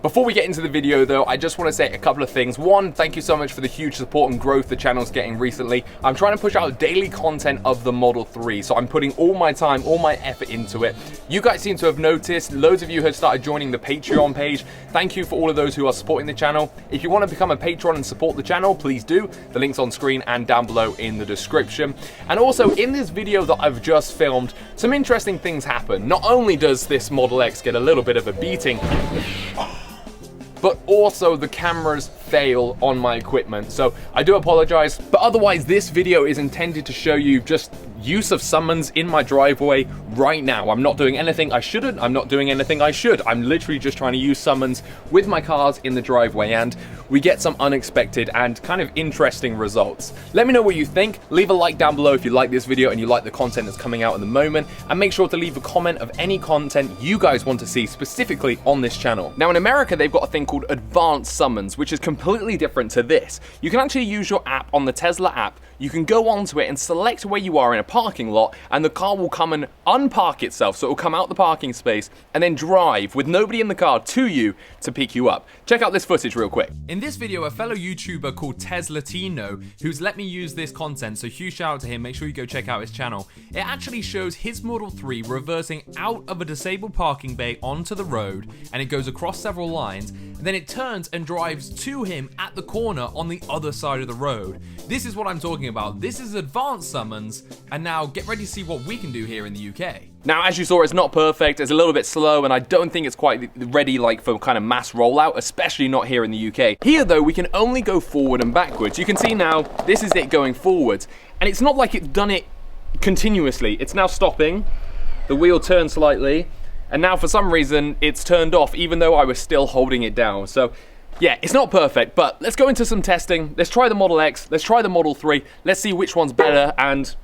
Before we get into the video though, I just want to say a couple of things. One, thank you so much for the huge support and growth the channel's getting recently. I'm trying to push out daily content of the Model 3, so I'm putting all my time, all my effort into it. You guys seem to have noticed, loads of you have started joining the Patreon page. Thank you for all of those who are supporting the channel. If you want to become a patron and support the channel, please do. The link's on screen and down below in the description. And also, in this video that I've just filmed, some interesting things happen. Not only does this Model X get a little bit of a beating, but also the cameras fail on my equipment. So I do apologize, but otherwise this video is intended to show you just use of summons in my driveway right now. I'm not doing anything I shouldn't, I'm not doing anything I should. I'm literally just trying to use summons with my cars in the driveway, and we get some unexpected and kind of interesting results. Let me know what you think. Leave a like down below if you like this video and you like the content that's coming out at the moment, and make sure to leave a comment of any content you guys want to see specifically on this channel. Now in America, they've got a thing called advanced summons, which is completely different to this. You can actually use your app on the Tesla app. You can go onto it and select where you are in a parking lot, and the car will come and unpark itself. So it will come out the parking space and then drive with nobody in the car to you to pick you up. Check out this footage real quick. In this video, a fellow YouTuber called Teslatino, who's let me use this content, so huge shout out to him, make sure you go check out his channel. It actually shows his Model 3 reversing out of a disabled parking bay onto the road, and it goes across several lines, and then it turns and drives to him at the corner on the other side of the road. This is what I'm talking about. This is advanced summons, and now get ready to see what we can do here in the UK. Now, as you saw, it's not perfect, it's a little bit slow, and I don't think it's quite ready like for kind of mass rollout, especially not here in the UK. Here though, we can only go forward and backwards. You can see now, this is it going forwards, and it's not like it's done it continuously. It's now stopping, the wheel turns slightly, and now for some reason, it's turned off, even though I was still holding it down. So yeah, it's not perfect, but let's go into some testing. Let's try the Model X, let's try the Model 3, let's see which one's better, and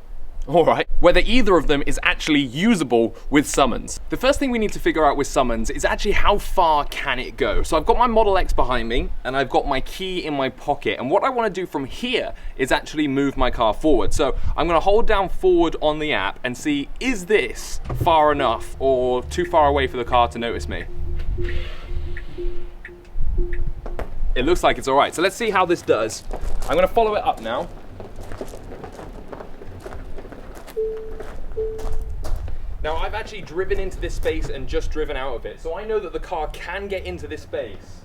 alright, whether either of them is actually usable with summons. The first thing we need to figure out with summons is actually how far can it go. So I've got my Model X behind me, and I've got my key in my pocket, and what I want to do from here is actually move my car forward. So I'm going to hold down forward on the app and see, is this far enough or too far away for the car to notice me? It looks like it's alright, so let's see how this does. I'm going to follow it up now. Now I've actually driven into this space and just driven out of it, so I know that the car can get into this space.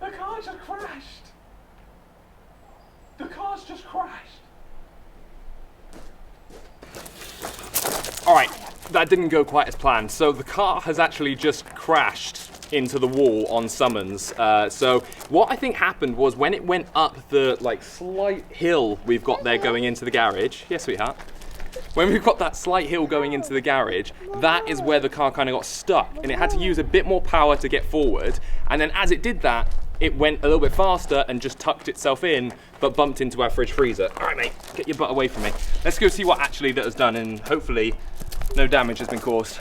The car just crashed. The car's just crashed. Alright, that didn't go quite as planned. So the car has actually just crashed into the wall on summons. So what I think happened was when it went up the slight hill we've got there going into the garage. Yes, sweetheart. When we've got that slight hill going into the garage, that is where the car kind of got stuck, and it had to use a bit more power to get forward. And then as it did that, it went a little bit faster and just tucked itself in, but bumped into our fridge freezer. All right, mate, get your butt away from me. Let's go see what actually that has done, and hopefully no damage has been caused.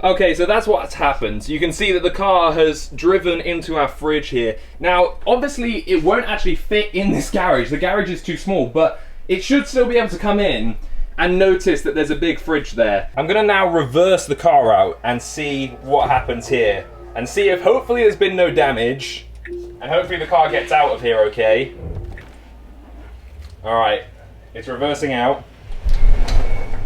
Okay, so that's what's happened. You can see that the car has driven into our fridge here. Now, obviously, it won't actually fit in this garage. The garage is too small, but it should still be able to come in and notice that there's a big fridge there. I'm gonna now reverse the car out and see what happens here, and see if hopefully there's been no damage, and hopefully the car gets out of here okay. All right, it's reversing out.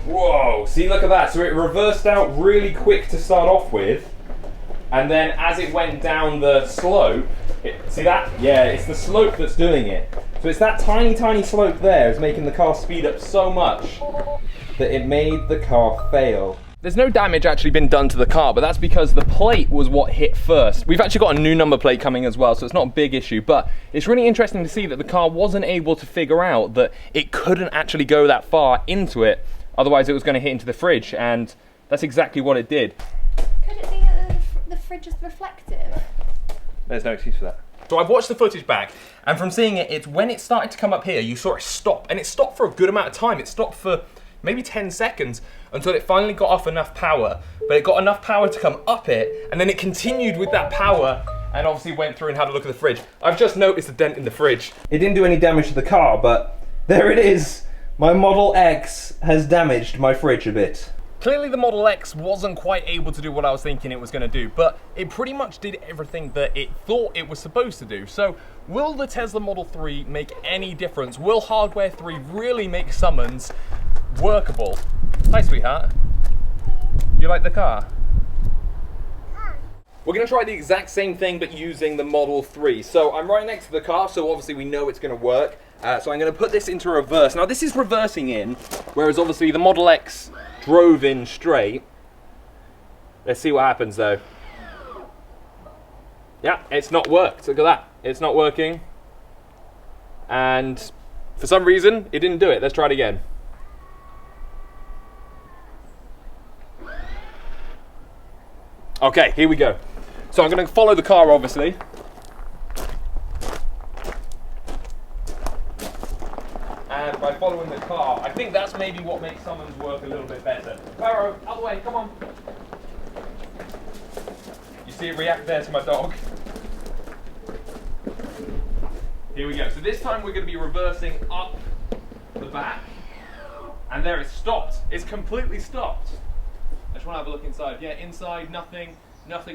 Whoa, see, look at that. So it reversed out really quick to start off with, and then as it went down the slope, see that? Yeah, it's the slope that's doing it. So it's that tiny, tiny slope there is making the car speed up so much that it made the car fail. There's no damage actually been done to the car, but that's because the plate was what hit first. We've actually got a new number plate coming as well, so it's not a big issue, but it's really interesting to see that the car wasn't able to figure out that it couldn't actually go that far into it, otherwise it was going to hit into the fridge, and that's exactly what it did. Could it be that the fridge is reflective? There's no excuse for that. So I've watched the footage back, and from seeing it, it's when it started to come up here, you saw it stop, and it stopped for a good amount of time. It stopped for maybe 10 seconds until it finally got off enough power, but it got enough power to come up it, and then it continued with that power, and obviously went through and had a look at the fridge. I've just noticed a dent in the fridge. It didn't do any damage to the car, but there it is. My Model X has damaged my fridge a bit. Clearly the Model X wasn't quite able to do what I was thinking it was going to do, but it pretty much did everything that it thought it was supposed to do. So will the Tesla Model 3 make any difference? Will Hardware 3 really make summons workable? Hi, sweetheart. You like the car? We're going to try the exact same thing, but using the Model 3. So I'm right next to the car, so obviously we know it's going to work. So I'm going to put this into reverse. Now this is reversing in, whereas obviously the Model X drove in straight. Let's see what happens though. Yeah, it's not worked. Look at that. It's not working. And for some reason, it didn't do it. Let's try it again. Okay, here we go. So I'm going to follow the car, obviously. And by following the car, I think that's maybe what makes summons work a little bit better. Pyro, out the way, come on. You see it react there to my dog. Here we go. So this time we're going to be reversing up the back. And there, it's stopped. It's completely stopped. I just want to have a look inside. Yeah, inside, nothing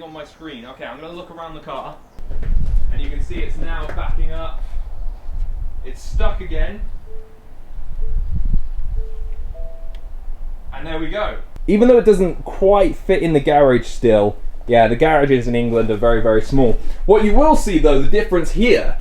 on my screen. Okay, I'm going to look around the car. And you can see it's now backing up. It's stuck again. And there we go. Even though it doesn't quite fit in the garage still, yeah, the garages in England are very, very small. What you will see though, the difference here,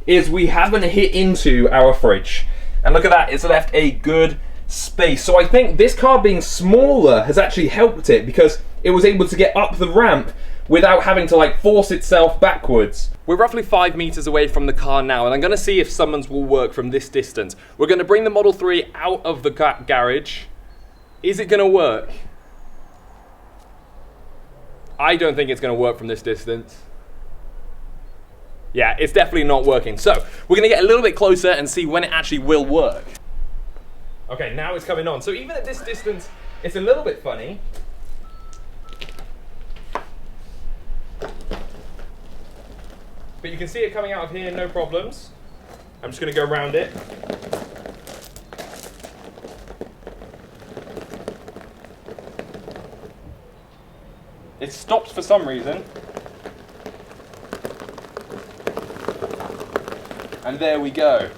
is we haven't hit into our fridge. And look at that, it's left a good space. So I think this car being smaller has actually helped it, because it was able to get up the ramp without having to like force itself backwards. We're roughly 5 meters away from the car now, and I'm gonna see if summons will work from this distance. We're gonna bring the Model 3 out of the garage. Is it gonna work? I don't think it's gonna work from this distance. Yeah, it's definitely not working. So we're gonna get a little bit closer and see when it actually will work. Okay, now it's coming on. So even at this distance, it's a little bit funny. But you can see it coming out of here, no problems. I'm just gonna go around it. It stopped for some reason. And there we go.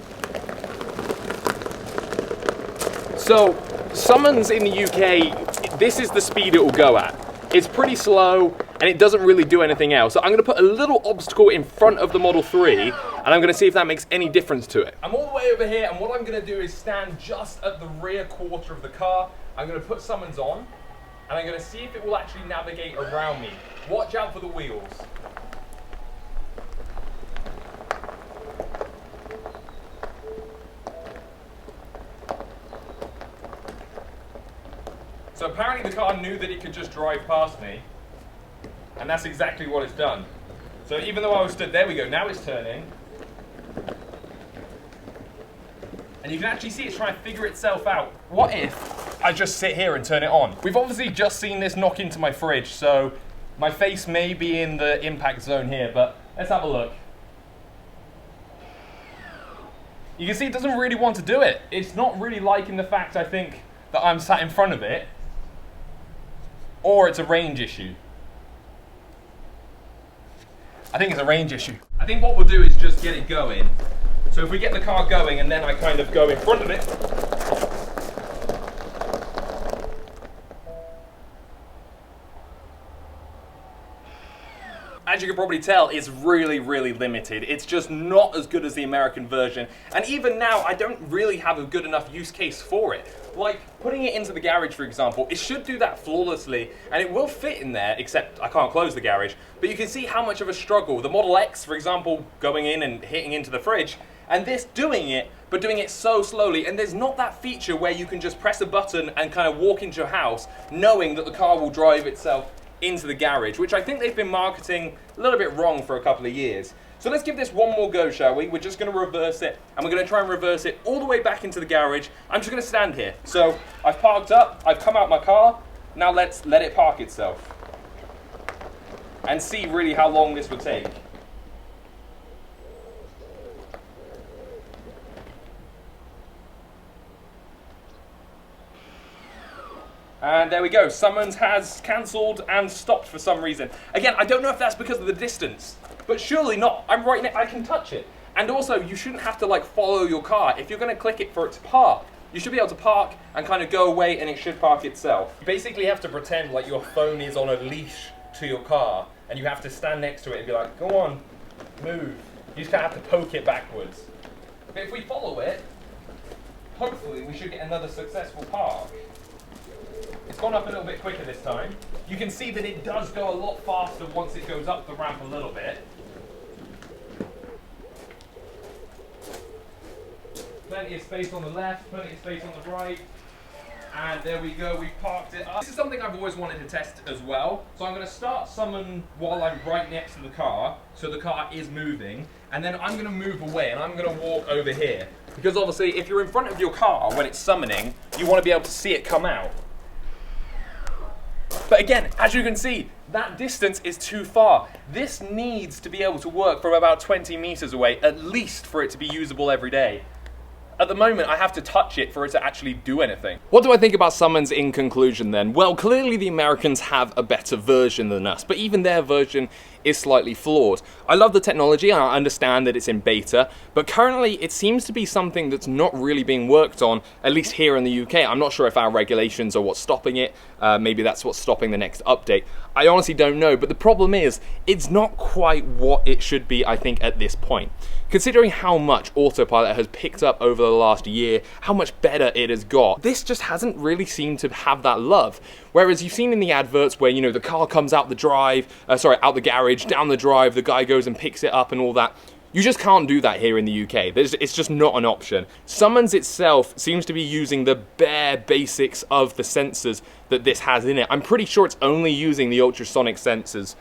So, summons in the UK, this is the speed it will go at. It's pretty slow, and it doesn't really do anything else. So I'm gonna put a little obstacle in front of the Model 3, and I'm gonna see if that makes any difference to it. I'm all the way over here, and what I'm gonna do is stand just at the rear quarter of the car. I'm gonna put summons on, and I'm gonna see if it will actually navigate around me. Watch out for the wheels. So apparently the car knew that it could just drive past me, and that's exactly what it's done. So even though I was stood, there we go, now it's turning. And you can actually see it's trying to figure itself out. What if I just sit here and turn it on? We've obviously just seen this knock into my fridge, so my face may be in the impact zone here, but let's have a look. You can see it doesn't really want to do it. It's not really liking the fact, I think, that I'm sat in front of it. Or it's a range issue. I think it's a range issue. I think what we'll do is just get it going. So if we get the car going and then I kind of go in front of it. As you can probably tell, it's really, really limited. It's just not as good as the American version. And even now, I don't really have a good enough use case for it. Like, putting it into the garage, for example, it should do that flawlessly, and it will fit in there, except I can't close the garage. But you can see how much of a struggle. The Model X, for example, going in and hitting into the fridge, and this doing it, but doing it so slowly. And there's not that feature where you can just press a button and kind of walk into your house, knowing that the car will drive itself into the garage, which I think they've been marketing a little bit wrong for a couple of years. So let's give this one more go, shall we? We're just going to reverse it, and we're going to try and reverse it all the way back into the garage. I'm just going to stand here. So I've parked up, I've come out my car. Now let's let it park itself and see really how long this would take. And there we go, summons has cancelled and stopped for some reason. Again, I don't know if that's because of the distance, but surely not. I'm right now, I can touch it. And also, you shouldn't have to like follow your car. If you're gonna click it for it to park, you should be able to park and kind of go away and it should park itself. You basically have to pretend like your phone is on a leash to your car and you have to stand next to it and be like, go on, move. You just kind of have to poke it backwards. But if we follow it, hopefully we should get another successful park. It's gone up a little bit quicker this time. You can see that it does go a lot faster once it goes up the ramp a little bit. Plenty of space on the left, plenty of space on the right. And there we go, we've parked it up. This is something I've always wanted to test as well. So I'm going to start summon while I'm right next to the car, so the car is moving. And then I'm going to move away and I'm going to walk over here. Because obviously, if you're in front of your car when it's summoning, you want to be able to see it come out. But again, as you can see, that distance is too far. This needs to be able to work from about 20 meters away, at least for it to be usable every day. At the moment, I have to touch it for it to actually do anything. What do I think about summons in conclusion then? Well, clearly the Americans have a better version than us, but even their version is slightly flawed. I love the technology and I understand that it's in beta, but currently it seems to be something that's not really being worked on, at least here in the UK. I'm not sure if our regulations are what's stopping it. Maybe that's what's stopping the next update. I honestly don't know, but the problem is, it's not quite what it should be, I think, at this point. Considering how much AutoPilot has picked up over the last year, how much better it has got, this just hasn't really seemed to have that love. Whereas you've seen in the adverts where, you know, the car comes out the out the garage, down the drive, the guy goes and picks it up and all that. You just can't do that here in the UK. It's just not an option. Summons itself seems to be using the bare basics of the sensors that this has in it. I'm pretty sure it's only using the ultrasonic sensors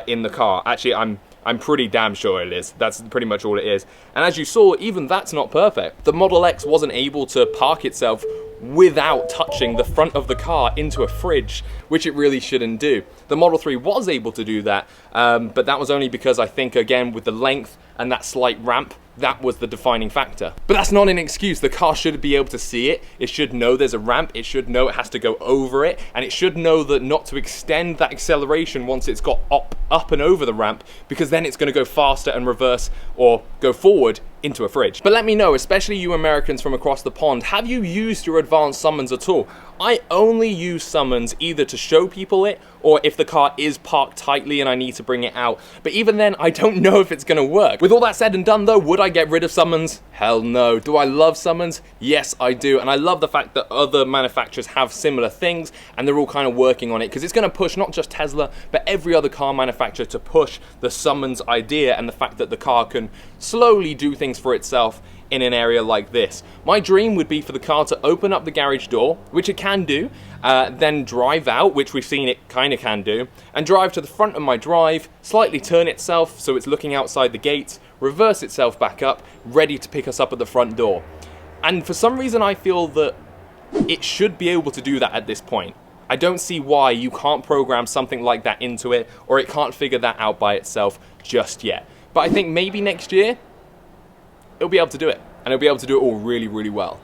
in the car. Actually, I'm pretty damn sure it is. That's pretty much all it is. And as you saw, even that's not perfect. The Model X wasn't able to park itself without touching the front of the car into a fridge, which it really shouldn't do. The Model 3 was able to do that, but that was only because I think, again, with the length and that slight ramp, that was the defining factor. But that's not an excuse. The car should be able to see it. It should know there's a ramp. It should know it has to go over it. And it should know that not to extend that acceleration once it's got up and over the ramp, because then it's going to go faster and reverse or go forward into a fridge. But let me know, especially you Americans from across the pond, have you used your advanced summons at all? I only use summons either to show people it or if the car is parked tightly and I need to bring it out. But even then, I don't know if it's going to work. With all that said and done though, would I get rid of summons? Hell no. Do I love summons? Yes, I do. And I love the fact that other manufacturers have similar things and they're all kind of working on it, because it's going to push not just Tesla, but every other car manufacturer to push the summons idea and the fact that the car can slowly do things for itself in an area like this. My dream would be for the car to open up the garage door, which it can do, then drive out, which we've seen it kind of can do, and drive to the front of my drive, slightly turn itself so it's looking outside the gates, reverse itself back up, ready to pick us up at the front door. And for some reason I feel that it should be able to do that at this point. I don't see why you can't program something like that into it, or it can't figure that out by itself just yet. But I think maybe next year, it'll be able to do it, and it'll be able to do it all really, really well.